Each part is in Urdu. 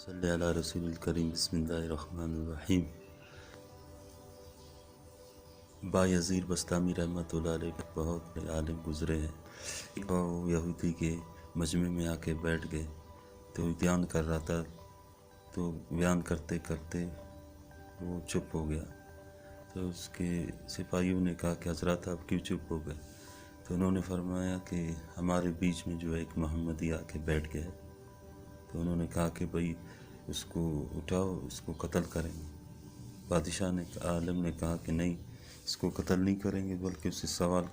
صلی علی رسول الکریم بسم اللہ الرحمن الرحیم۔ بایزید بسطامی رحمۃ اللہ علیہ کے بہت بڑے عالم گزرے ہیں۔ وہ یہودی کے مجمع میں آ کے بیٹھ گئے تو بیان کر رہا تھا، تو بیان کرتے کرتے وہ چپ ہو گیا۔ تو اس کے سپاہیوں نے کہا کہ حضرات آپ کیوں چپ ہو گئے؟ تو انہوں نے فرمایا کہ ہمارے بیچ میں جو ایک محمدی آ کے بیٹھ گیا ہے۔ تو انہوں نے کہا کہ بھئی اس کو اٹھاؤ، اس کو قتل کریں گے۔ بادشاہ نے عالم نے کہا کہ نہیں، اس کو قتل نہیں کریں گے بلکہ اس سے سوال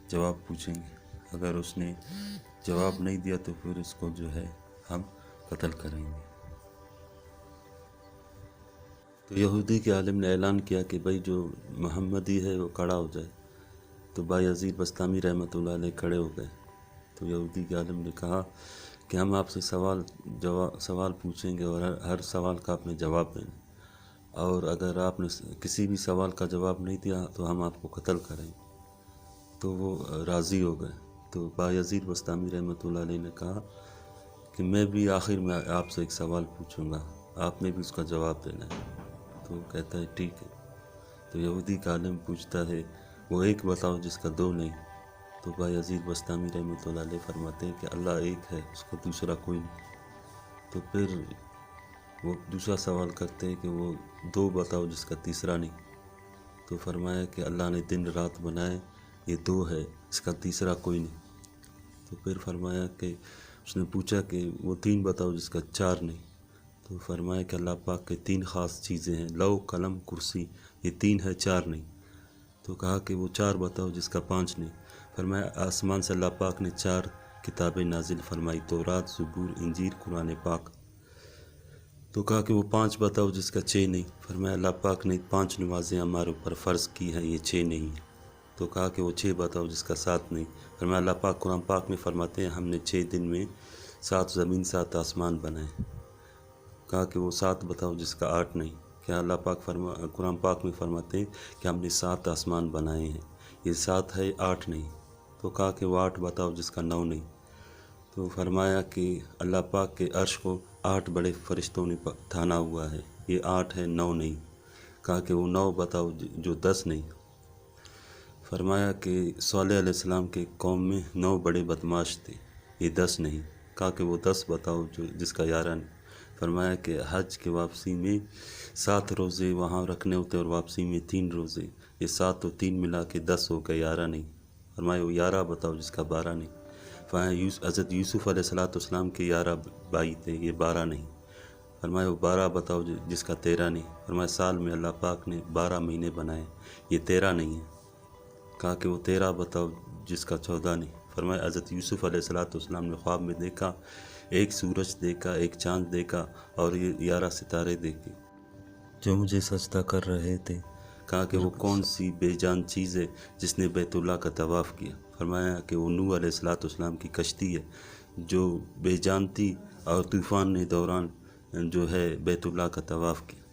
جواب پوچھیں گے۔ اگر اس نے جواب نہیں دیا تو پھر اس کو جو ہے ہم قتل کریں گے۔ تو یہودی کے عالم نے اعلان کیا کہ بھئی جو محمدی ہے وہ کھڑا ہو جائے۔ تو بایزید بسطامی رحمۃ اللہ علیہ کھڑے ہو گئے۔ تو یہودی کے عالم نے کہا کہ ہم آپ سے سوال پوچھیں گے اور ہر سوال کا آپ نے جواب دیں گے، اور اگر آپ نے کسی بھی سوال کا جواب نہیں دیا تو ہم آپ کو قتل کریں گے۔ تو وہ راضی ہو گئے۔ تو بایزید بسطامی رحمۃ اللہ علیہ نے کہا کہ میں بھی آخر میں آپ سے ایک سوال پوچھوں گا، آپ نے بھی اس کا جواب دینا ہے۔ تو وہ کہتا ہے ٹھیک ہے۔ تو یہودی کا عالم پوچھتا ہے وہ ایک بتاؤ جس کا دو نہیں۔ تو بایزید بسطامی رحمۃ اللہ علیہ فرماتے ہیں کہ اللہ ایک ہے، اس کو دوسرا کوئی نہیں۔ تو پھر وہ دوسرا سوال کرتے ہیں کہ وہ دو بتاؤ جس کا تیسرا نہیں۔ تو فرمایا کہ اللہ نے دن رات بنائے، یہ دو ہے، اس کا تیسرا کوئی نہیں۔ تو پھر فرمایا کہ اس نے پوچھا کہ وہ تین بتاؤ جس کا چار نہیں۔ تو فرمایا کہ اللہ پاک کے تین خاص چیزیں ہیں، لو قلم کرسی، یہ تین ہے، چار نہیں۔ تو کہا کہ وہ چار بتاؤ جس کا پانچ نہیں۔ فرمایا آسمان سے اللہ پاک نے چار کتابیں نازل فرمائی، تورات، زبور، انجیل، قرآن پاک۔ تو کہا کہ وہ پانچ بتاؤ جس کا چھ نہیں۔ فرمایا اللہ پاک نے پانچ نمازیں ہمارے اوپر فرض کی ہیں، یہ چھ نہیں ہیں۔ تو کہا کہ وہ چھ بتاؤ جس کا سات نہیں۔ فرمایا اللہ پاک قرآن پاک میں فرماتے ہیں ہم نے 6 دن میں 7 زمین 7 آسمان بنائے۔ کہا کہ وہ سات بتاؤ جس کا 8 نہیں۔ کیا اللہ پاک قرآن پاک میں فرماتے ہیں کہ ہم نے 7 آسمان بنائے ہیں، یہ 7 ہے، 8 نہیں۔ تو کہا کہ وہ 8 بتاؤ جس کا 9 نہیں۔ تو فرمایا کہ اللہ پاک کے عرش کو 8 بڑے فرشتوں نے تھانا ہوا ہے، یہ 8 ہے، 9 نہیں۔ کہا کہ وہ 9 بتاؤ جو 10 نہیں۔ فرمایا کہ صالح علیہ السلام کے قوم میں 9 بڑے بدماش تھے، یہ 10 نہیں۔ کہا کہ وہ 10 بتاؤ جس کا 11 نہیں۔ فرمایا کہ حج کے واپسی میں 7 روزے وہاں رکھنے ہوتے اور واپسی میں 3 روزے، یہ 7 و 3 ملا کے 10 ہو گئے، 11 نہیں۔ فرمایا وہ 11 بتاؤ جس کا 12 نہیں۔ فرمایا حضرت یوسف علیہ السلام کے 11 بھائی تھے، یہ 12 نہیں۔ فرمایا وہ 12 بتاؤ جس کا 13 نہیں۔ فرمایا سال میں اللہ پاک نے 12 مہینے بنائے، یہ 13 نہیں ہے۔ کہا کہ وہ 13 بتاؤ جس کا 14 نہیں۔ فرمایا حضرت یوسف علیہ السلام نے خواب میں دیکھا، ایک سورج دیکھا، ایک چاند دیکھا اور یہ 11 ستارے دیکھے جو مجھے سجدہ کر رہے تھے۔ کہا کہ وہ کون سی بے جان چیز ہے جس نے بیت اللہ کا طواف کیا؟ فرمایا کہ وہ نوح علیہ السلام کی کشتی ہے جو بے جان تھی اور طوفان نے دوران جو ہے بیت اللہ کا طواف کیا۔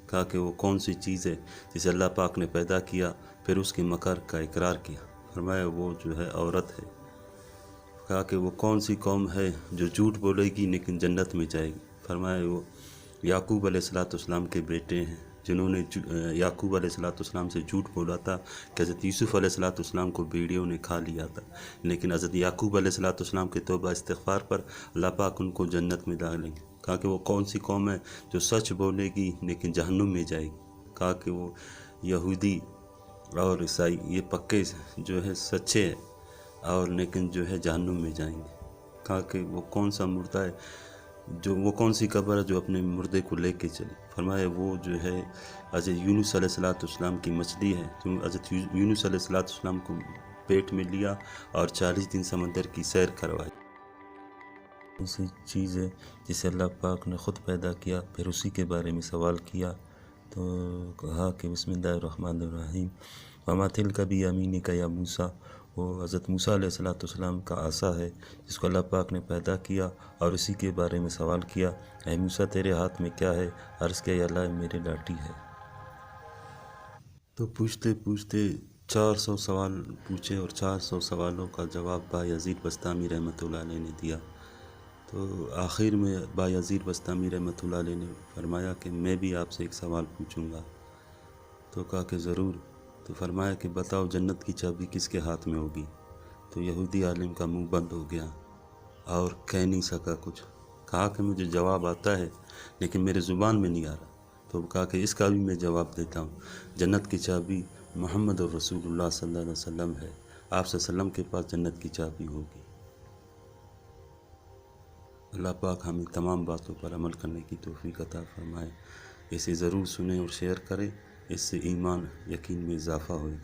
کہا کہ وہ کون سی چیز ہے جسے اللہ پاک نے پیدا کیا پھر اس کے مکر کا اقرار کیا؟ فرمایا وہ جو ہے عورت ہے۔ کہا کہ وہ کون سی قوم ہے جو جھوٹ بولے گی لیکن جنت میں جائے گی؟ فرمایا وہ یعقوب علیہ السلام کے بیٹے ہیں جنہوں نے یعقوب علیہ السلام سے جھوٹ بولا تھا کہ حضرت یوسف علیہ السلام کو بھیڑیوں نے کھا لیا تھا، لیکن حضرت یعقوب علیہ السلام کے توبہ استغفار پر اللہ پاک ان کو جنت میں ڈالیں گے۔ کہا کہ وہ کون سی قوم ہے جو سچ بولے گی لیکن جہنم میں جائے گی؟ کہا کہ وہ یہودی اور عیسائی، یہ پکے جو ہے سچے ہیں اور لیکن جو ہے جہنم میں جائیں گے۔ کہا کہ وہ کون سا مردہ ہے وہ کون سی قبر ہے جو اپنے مردے کو لے کے چلی؟ فرمایا وہ جو ہے حضرت یونس علیہ السلام کی مچھلی ہے جو حضرت یونس علیہ السلام کو پیٹ میں لیا اور 40 دن سمندر کی سیر کروائی۔ اسی چیز ہے جسے اللہ پاک نے خود پیدا کیا، پھر اسی کے بارے میں سوال کیا۔ تو کہا کہ بسم اللہ الرحمن الرحیم، وما تلک بیمینک یا موسیٰ، وہ حضرت موسیٰ علیہ السلام کا عصا ہے جس کو اللہ پاک نے پیدا کیا اور اسی کے بارے میں سوال کیا، اے موسیٰ تیرے ہاتھ میں کیا ہے؟ عرض کیا یا اللہ میرے لاٹھی ہے۔ تو پوچھتے پوچھتے 400 سوال پوچھے اور 400 سوالوں کا جواب بایزید بسطامی رحمۃ اللہ علیہ نے دیا۔ تو آخر میں بایزید بستامی رحمۃ اللہ علیہ نے فرمایا کہ میں بھی آپ سے ایک سوال پوچھوں گا. تو کہا کہ ضرور. تو فرمایا کہ بتاؤ جنت کی چابی کس کے ہاتھ میں ہوگی؟ تو یہودی عالم کا منہ بند ہو گیا اور کہہ نہیں سکا کچھ. کہا کہ مجھے جواب آتا ہے لیکن میرے زبان میں نہیں آ رہا. تو کہا کہ اس کا بھی میں جواب دیتا ہوں. جنت کی چابی محمد الرسول اللہ صلی اللہ علیہ وسلم ہے. آپ صلی اللہ علیہ وسلم کے پاس جنت کی چابی ہوگی. اللہ پاک ہمیں تمام باتوں پر عمل کرنے کی توفیق عطا فرمائے. اسے ضرور سنیں اور شیئر کریں. اس سے ایمان یقین میں اضافہ ہوئے.